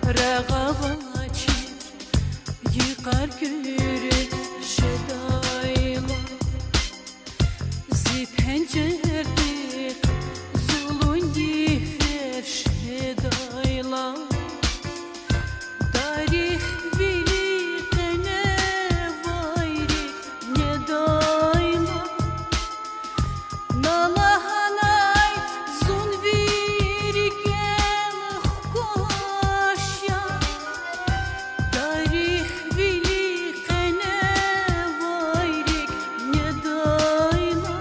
Rağavaçı yıkar güreşe dayla Zi pencerdik zulun yiferşe dayla Darih vili kene vayri ne dayla Nalahanay zun viri gel koşya Darih vili kene vayri ne dayla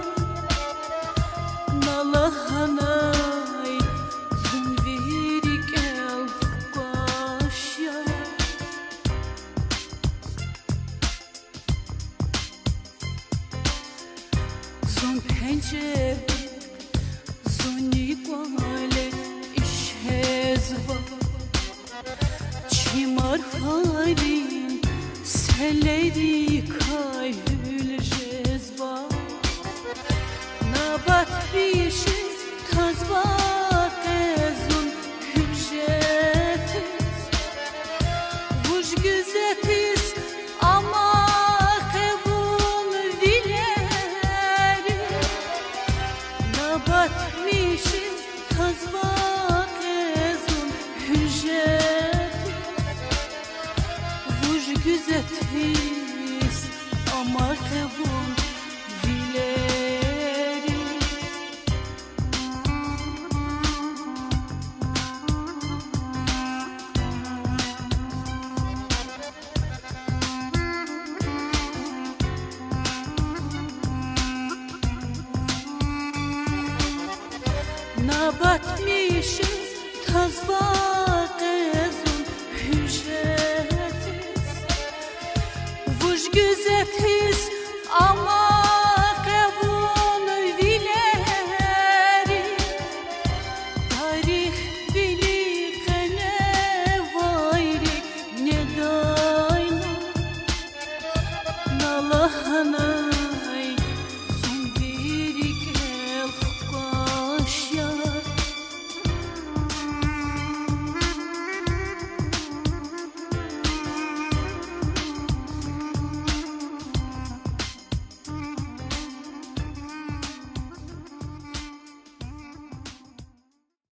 Nalahanay zun viri gel koşya Zon pencere, zon iguale işhezva Çimar farin, seleri kayyül jezva Nabat bişiz, tazva ezun hücretiz Vuj güzetiz ama batmışız tazvak ezun hücret Vuj güzetiz ama kevun vileri Nabatmışız tazva